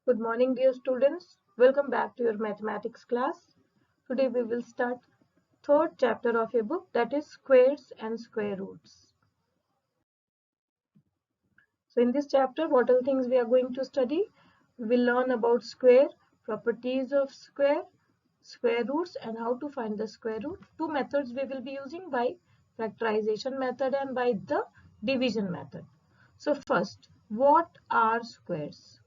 Good morning, dear students. Welcome back to your mathematics class. Today we will start third chapter of your book, that is squares and square roots. So in this chapter, what are the things we are going to study? We will learn about square, properties of square, square roots, and how to find the square root. Two methods we will be using, by factorization method and by the division method. So first, what are squares?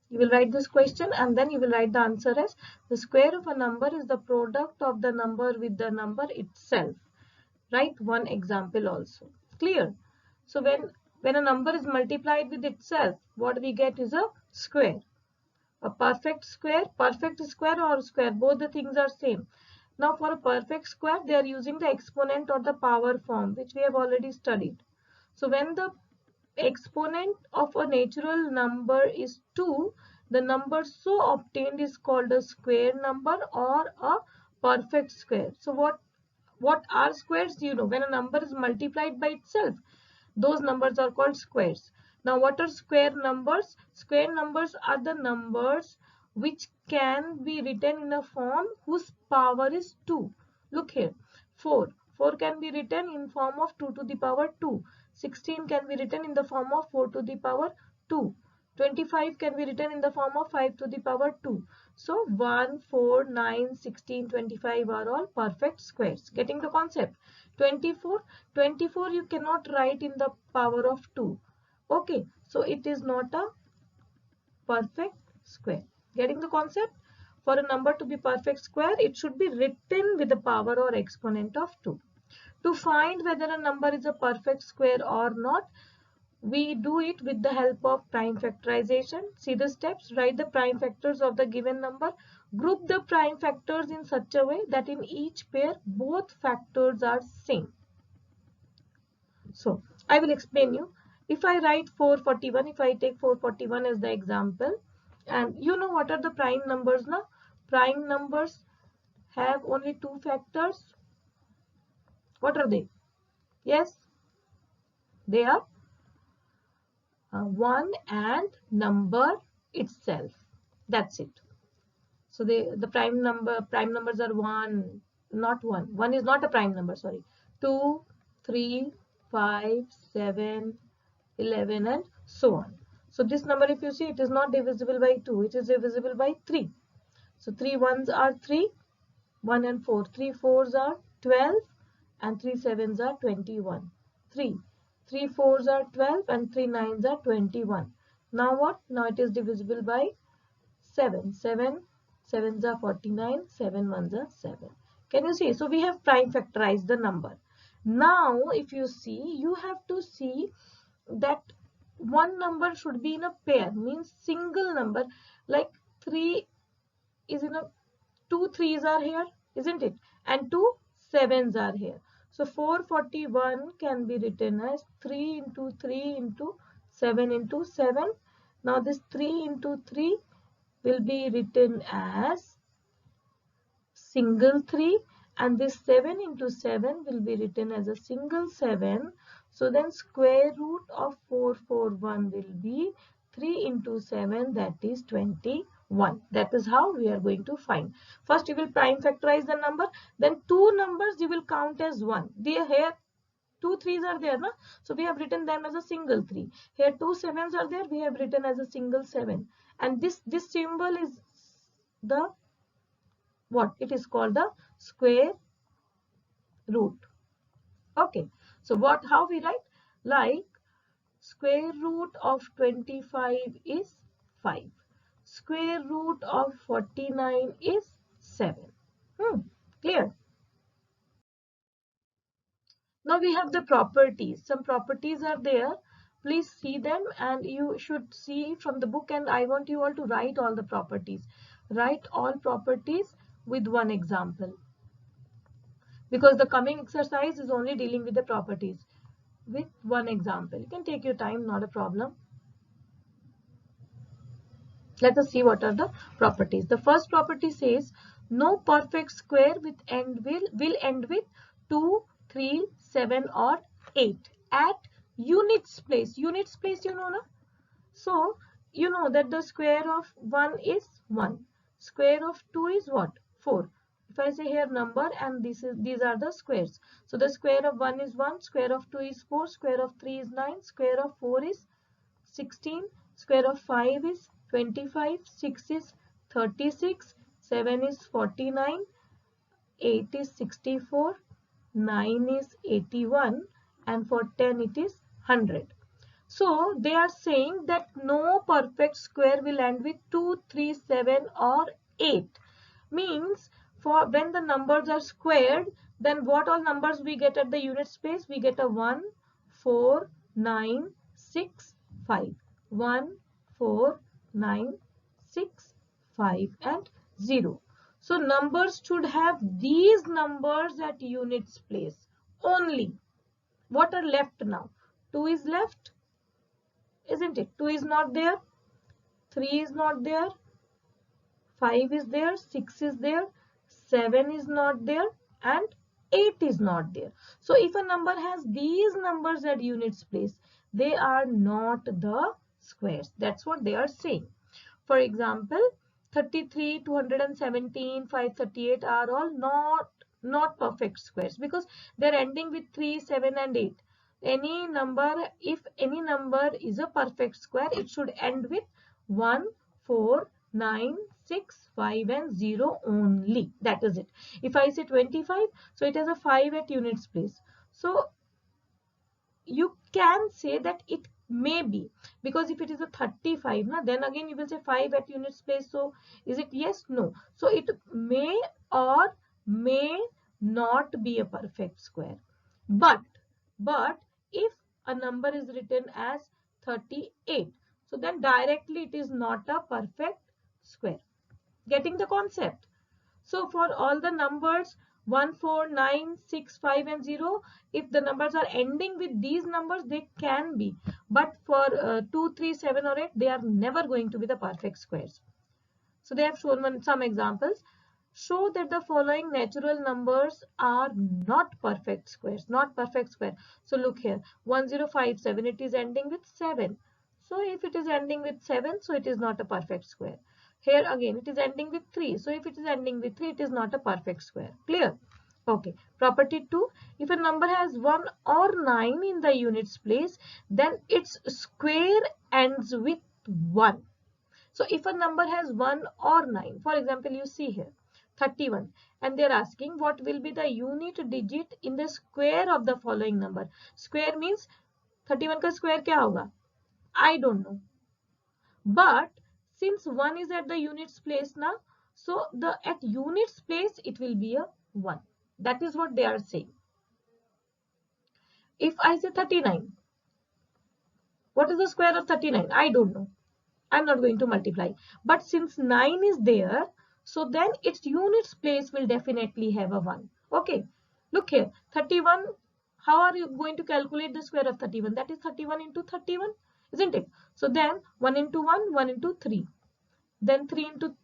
You will write this question and then you will write the answer as: the square of a number is the product of the number with the number itself. Write one example also. Clear? So when a number is multiplied with itself, what we get is a square. A perfect square or square, both the things are same. Now for a perfect square, they are using the exponent or the power form, which we have already studied. So when the exponent of a natural number is 2, the number so obtained is called a square number or a perfect square. So what are squares? You know, when a number is multiplied by itself, those numbers are called squares. Now what are square numbers? Square numbers are the numbers which can be written in a form whose power is 2. Look here, 4 can be written in form of 2 to the power 2. 16 can be written in the form of 4 to the power 2. 25 can be written in the form of 5 to the power 2. So 1, 4, 9, 16, 25 are all perfect squares. Getting the concept? 24 you cannot write in the power of 2. Okay, so it is not a perfect square. Getting the concept? For a number to be perfect square, it should be written with the power or exponent of 2. To find whether a number is a perfect square or not, we do it with the help of prime factorization. See the steps. Write the prime factors of the given number. Group the prime factors in such a way that in each pair both factors are same. So I will explain you. If I write 441, if I take 441 as the example, and you know what are the prime numbers now? Prime numbers have only two factors. What are they? Yes, they are 1 and number itself. That's it. So the prime numbers are 1, not 1. 1 is not a prime number, sorry. 2, 3, 5, 7, 11 and so on. So this number, if you see, it is not divisible by 2, it is divisible by 3. So 3 ones are 3, 1 and 4. 3 fours are 12 and 3 sevens are 21. 3 fours are 12 and 3 nines are 21. Now what? Now it is divisible by 7. 7 sevens are 49, 7 ones are 7. Can you see? So we have prime factorized the number. Now if you see, you have to see that one number should be in a pair, means single number. Like 3 is in a, 2 threes are here, isn't it? And 2 sevens are here. So 441 can be written as 3 into 3 into 7 into 7. Now this 3 into 3 will be written as single 3, and this 7 into 7 will be written as a single 7. So then square root of 441 will be 3 into 7, that is 21. That is how we are going to find. First you will prime factorize the number, then two numbers you will count as 1. Here 2 threes are there, na? So we have written them as a single 3. Here 2 sevens are there, we have written as a single 7. And this symbol is the what? It is called the square root. Okay. So how we write? Like square root of 25 is 5. Square root of 49 is 7. Clear? Now we have the properties. Some properties are there. Please see them, and you should see from the book, and I want you all to write all the properties. Write all properties with one example, because the coming exercise is only dealing with the properties. With one example, you can take your time, not a problem. Let us see what are the properties. The first property says no perfect square with will end with 2, 3, 7 or 8 at units place. Units place, you know, na? So you know that the square of 1 is 1. Square of 2 is what? 4. If I say here number and these are the squares. So the square of 1 is 1, square of 2 is 4, square of 3 is 9, square of 4 is 16, square of 5 is 25, 6 is 36, 7 is 49, 8 is 64, 9 is 81, and for 10 it is 100. So they are saying that no perfect square will end with 2, 3, 7 or 8. Means for when the numbers are squared, then what all numbers we get at the unit space? We get a 1, 4, 9, 6, 5. 1, 4, 9, 6, 5 and 0. So numbers should have these numbers at units place only. What are left now? 2 is left, isn't it? 2 is not there, 3 is not there, 5 is there, 6 is there, 7 is not there, and 8 is not there. So if a number has these numbers at units place, they are not the squares. That's what they are saying. For example, 33, 217, 538 are all not perfect squares because they're ending with 3, 7 and 8. Any number, if any number is a perfect square, it should end with 1, 4, 9, 6, 5 and 0 only. That is it. If I say 25, so it has a 5 at units place. So you can say that it may be, because if it is a 35, na, then again you will say 5 at units place. So is it yes? No. So it may or may not be a perfect square. But if a number is written as 38, so then directly it is not a perfect square. Getting the concept? So for all the numbers 1, 4, 9, 6, 5 and 0, if the numbers are ending with these numbers, they can be. But for 2, 3, 7 or 8, they are never going to be the perfect squares. So they have shown some examples. Show that the following natural numbers are not perfect squares. Not perfect square. So look here, 1057, it is ending with 7. So if it is ending with 7, so it is not a perfect square. Here again, it is ending with 3. So if it is ending with 3, it is not a perfect square. Clear? Okay. Property 2. If a number has 1 or 9 in the units place, then its square ends with 1. So if a number has 1 or 9, for example, you see here 31, and they are asking what will be the unit digit in the square of the following number. Square means 31 का square क्या होगा? I don't know. But since 1 is at the units place now, so the at units place it will be a 1. That is what they are saying. If I say 39, what is the square of 39? I don't know. I'm not going to multiply. But since 9 is there, so then its units place will definitely have a 1. Okay. Look here. 31. How are you going to calculate the square of 31? That is 31 into 31, isn't it? So then 1 into 1, 1 into 3. Then 3 into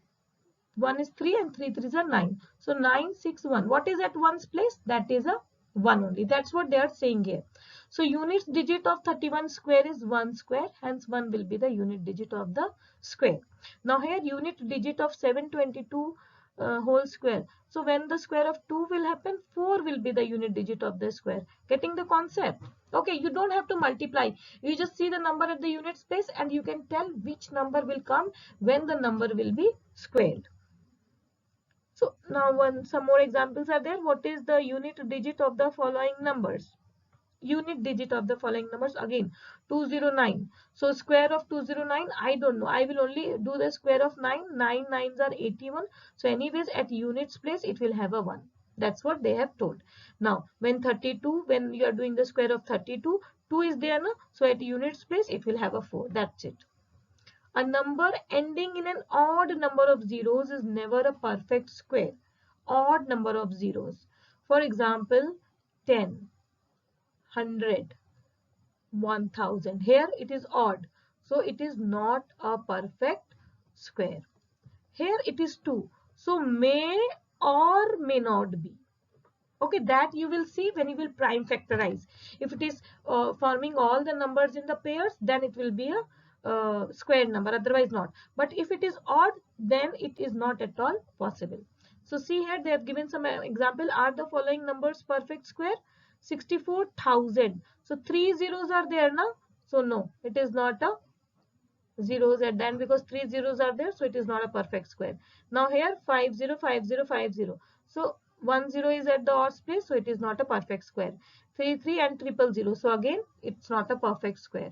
1 is 3 and 3 3s are 9. So 9, 6, 1. What is at 1's place? That is a 1 only. That's what they are saying here. So unit digit of 31 square is 1 square. Hence 1 will be the unit digit of the square. Now here unit digit of 722 whole square. So when the square of 2 will happen, 4 will be the unit digit of the square. Getting the concept? Okay, you don't have to multiply. You just see the number at the unit space and you can tell which number will come when the number will be squared. So now some more examples are there. What is the unit digit of the following numbers? Unit digit of the following numbers again 209. So square of 209, I don't know. I will only do the square of 9. 9 9s are 81. So anyways at units place it will have a 1. That's what they have told. Now when 32, when you are doing the square of 32, 2 is there, no? So at units place it will have a 4. That's it. A number ending in an odd number of zeros is never a perfect square. Odd number of zeros. For example, 10, 100, 1000. Here it is odd. So it is not a perfect square. Here it is 2. So may or may not be. Okay, that you will see when you will prime factorize. If it is forming all the numbers in the pairs, then it will be a square number, otherwise not. But if it is odd, then it is not at all possible. So see here, they have given some example. Are the following numbers perfect square? 64,000. So 3 zeros are there now. So no, it is not a zeros at the end, because 3 zeros are there, so it is not a perfect square. Now here 505050, so 10 is at the odds place, so it is not a perfect square. 33 and 000, so again it's not a perfect square.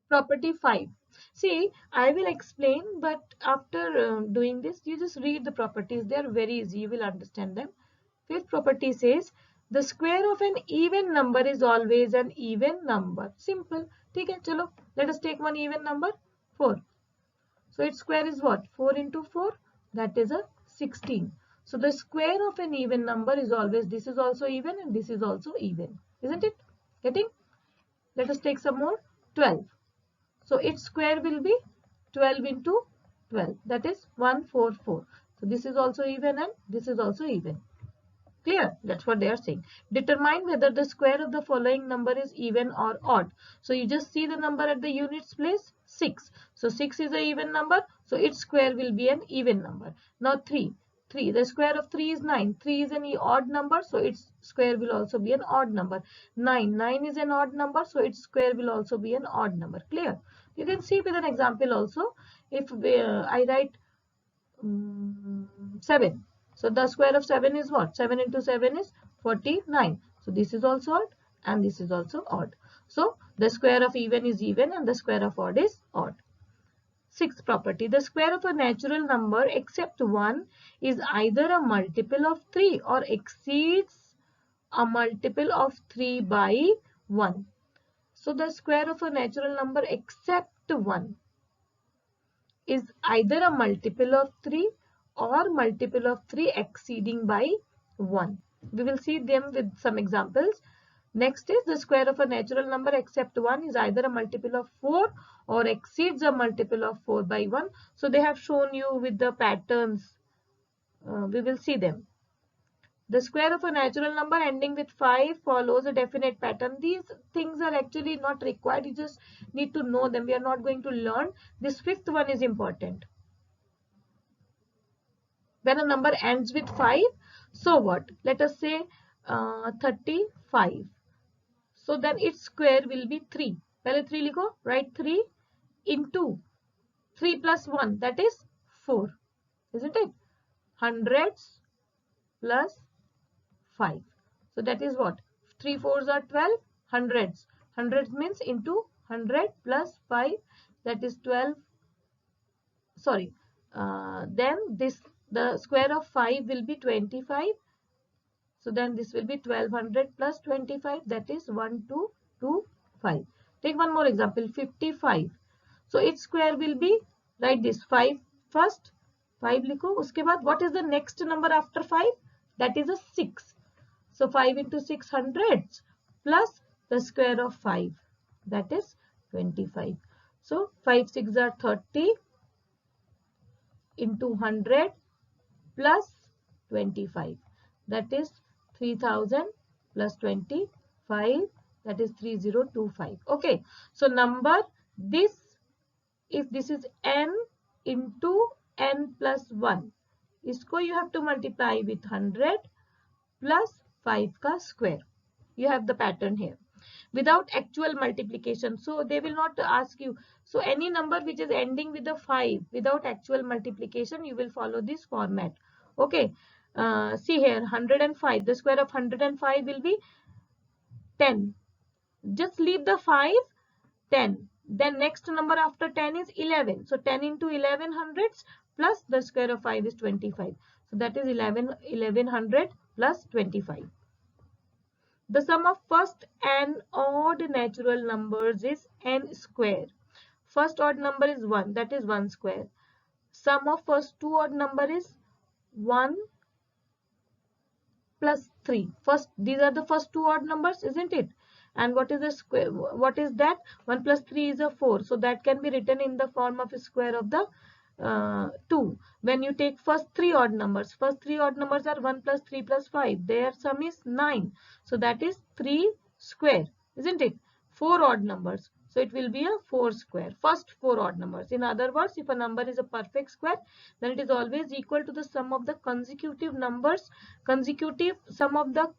Property 5. See, I will explain, but after doing this, you just read the properties. They are very easy, you will understand them. Fifth property says the square of an even number is always an even number. Simple. ठीक है, चलो, let us take one even number, 4. So its square is what? 4 into 4, that is a 16. So the square of an even number is always, this is also even and this is also even, isn't it? Getting? Let us take some more. 12. So its square will be 12 into 12, that is 144. So this is also even and this is also even. Clear? That's what they are saying. Determine whether the square of the following number is even or odd. So you just see the number at the units place, 6. So 6 is an even number, so its square will be an even number. Now 3. The square of 3 is 9. 3 is an odd number, so its square will also be an odd number. 9 is an odd number, so its square will also be an odd number. Clear? You can see with an example also. If I write 7. So the square of 7 is what? 7 into 7 is 49. So this is also odd and this is also odd. So the square of even is even and the square of odd is odd. Sixth property, the square of a natural number except 1 is either a multiple of 3 or exceeds a multiple of 3 by 1. So the square of a natural number except 1 is either a multiple of 3 or multiple of 3 exceeding by 1. We will see them with some examples. Next is the square of a natural number except 1 is either a multiple of 4 or exceeds a multiple of 4 by 1. So they have shown you with the patterns. We will see them. The square of a natural number ending with 5 follows a definite pattern. These things are actually not required. You just need to know them. We are not going to learn. This fifth one is important. When a number ends with 5, so what? Let us say 35. So then its square will be 3. Pehle 3 likho. Write 3 into 3 plus 1. That is 4. Isn't it? Hundreds plus 5. So that is what? 3 4s are 12. Hundreds. Hundreds means into 100 plus 5. That is 12. Sorry. Then the square of 5 will be 25. So then this will be 1200 plus 25. That is 1225. Take one more example. 55. So its square will be, write this 5 first. 5 likho. Uske baad what is the next number after 5? That is a 6. So 5 into 6 hundreds plus the square of 5. That is 25. So 5 6 are 30 into 100 plus 25. That is 3000 plus 25. That is 3025. Okay. So number this, if this is n into n plus 1. Isko you have to multiply with 100 plus 5 ka square. You have the pattern here. Without actual multiplication. So they will not ask you. So any number which is ending with a 5 without actual multiplication, you will follow this format. Okay. See here 105. The square of 105 will be 10. Just leave the 5, 10. Then next number after 10 is 11. So 10 into 11 hundreds plus the square of 5 is 25. So that is 1100 plus 25. The sum of first n odd natural numbers is n square. First odd number is 1, that is 1 square. Sum of first two odd number is 1 plus 3. First, these are the first two odd numbers, isn't it? And what is the square? What is that? 1 plus 3 is a 4. So that can be written in the form of a square of the 2. When you take first three odd numbers are 1 plus 3 plus 5. Their sum is 9. So that is 3 square, isn't it? 4 odd numbers. So it will be a 4 square, first 4 odd numbers. In other words, if a number is a perfect square, then it is always equal to the sum of the consecutive numbers, sum of the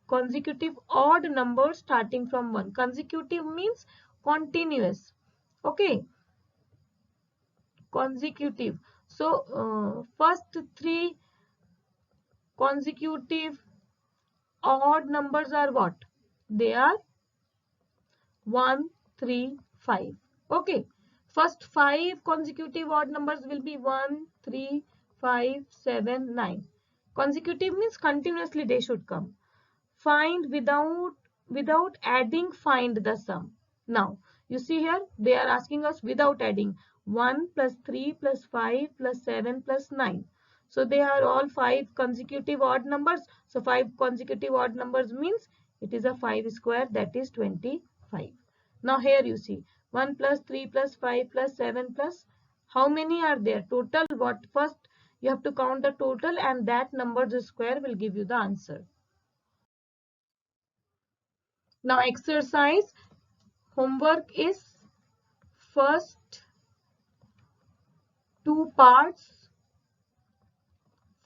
consecutive odd numbers starting from 1. Consecutive means continuous. Okay, consecutive. So first 3 consecutive odd numbers are what? They are 1, 3, 5. Okay. First 5 consecutive odd numbers will be 1, 3, 5, 7, 9. Consecutive means continuously they should come. Find without adding, find the sum. Now, you see here, they are asking us without adding 1 plus 3 plus 5 plus 7 plus 9. So they are all 5 consecutive odd numbers. So 5 consecutive odd numbers means it is a 5 square, that is 25. Now here you see 1 plus 3 plus 5 plus 7 plus, how many are there? Total what? First you have to count the total and that number's square will give you the answer. Now exercise homework is first 2 parts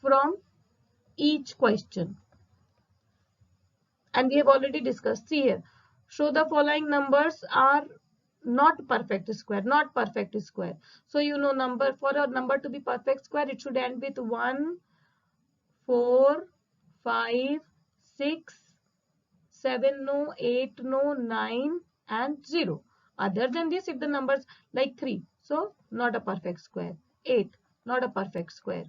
from each question. And we have already discussed. See here, show the following numbers are not perfect square, not perfect square. So you know, for a number to be perfect square, it should end with 1, 4, 5, 6, 7 no, 8 no, 9 and 0. Other than this, if the numbers like 3, so not a perfect square, 8 not a perfect square,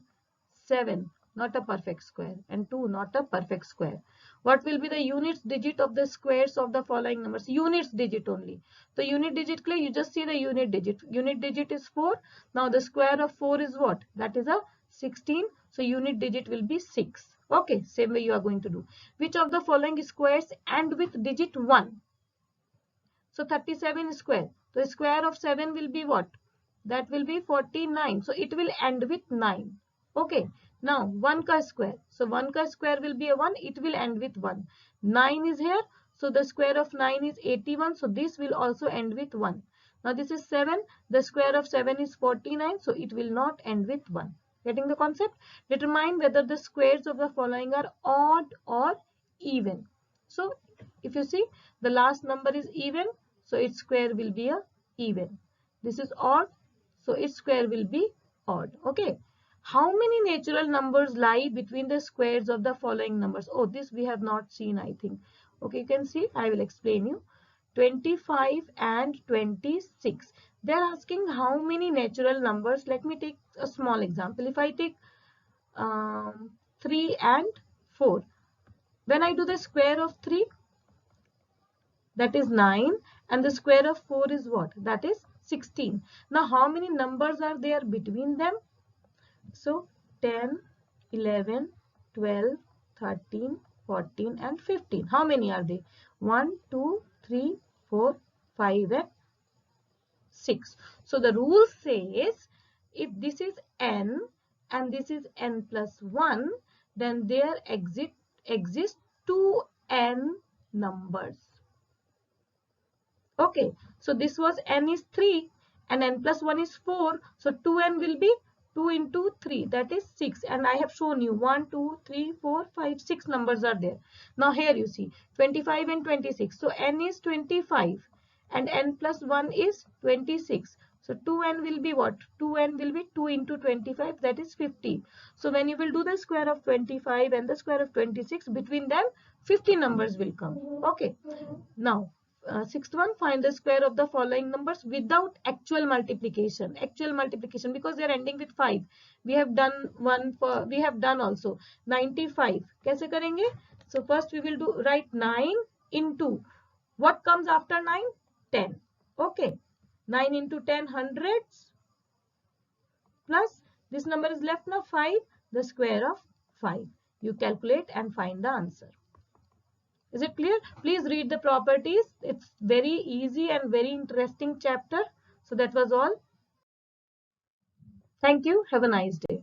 7 not a perfect square and 2 not a perfect square. What will be the units digit of the squares of the following numbers? Units digit only. The unit digit, you just see the unit digit. Unit digit is 4. Now the square of 4 is what? That is a 16. So unit digit will be 6. Okay, same way you are going to do. Which of the following squares end with digit 1? So 37 square. The square of 7 will be what? That will be 49. So it will end with 9. Okay. Now 1 ka square. So 1 ka square will be a 1. It will end with 1. 9 is here. So the square of 9 is 81. So this will also end with 1. Now this is 7. The square of 7 is 49. So it will not end with 1. Getting the concept? Determine whether the squares of the following are odd or even. So if you see, the last number is even, so its square will be a even. This is odd, so its square will be odd. Okay. How many natural numbers lie between the squares of the following numbers? Oh, this we have not seen, I think. Okay, you can see, I will explain you. 25 and 26. They are asking how many natural numbers. Let me take a small example. If I take 3 and 4. When I do the square of 3, that is 9, and the square of 4 is what? That is 16. Now how many numbers are there between them? So 10, 11, 12, 13, 14 and 15. How many are they? 1, 2, 3, 4, 5 and 6. So the rule says if this is n and this is n plus 1, then there exist 2n numbers. Okay, so this was n is 3 and n plus 1 is 4. So 2n will be 2 into 3, that is 6. And I have shown you 1, 2, 3, 4, 5, 6 numbers are there. Now here you see 25 and 26. So n is 25 and n plus 1 is 26. So 2n will be what? 2n will be 2 into 25, that is 50. So when you will do the square of 25 and the square of 26, between them 50 numbers will come. Okay. Now sixth one, find the square of the following numbers without actual multiplication. Actual multiplication, because they are ending with 5. We have done we have done also 95. कैसे करेंगे? So first we will do write 9 into what comes after 9? 10. Okay. 9 into 10 hundreds plus this number is left now 5, the square of 5. You calculate and find the answer. Is it clear? Please read the properties. It's very easy and very interesting chapter. So that was all. Thank you. Have a nice day.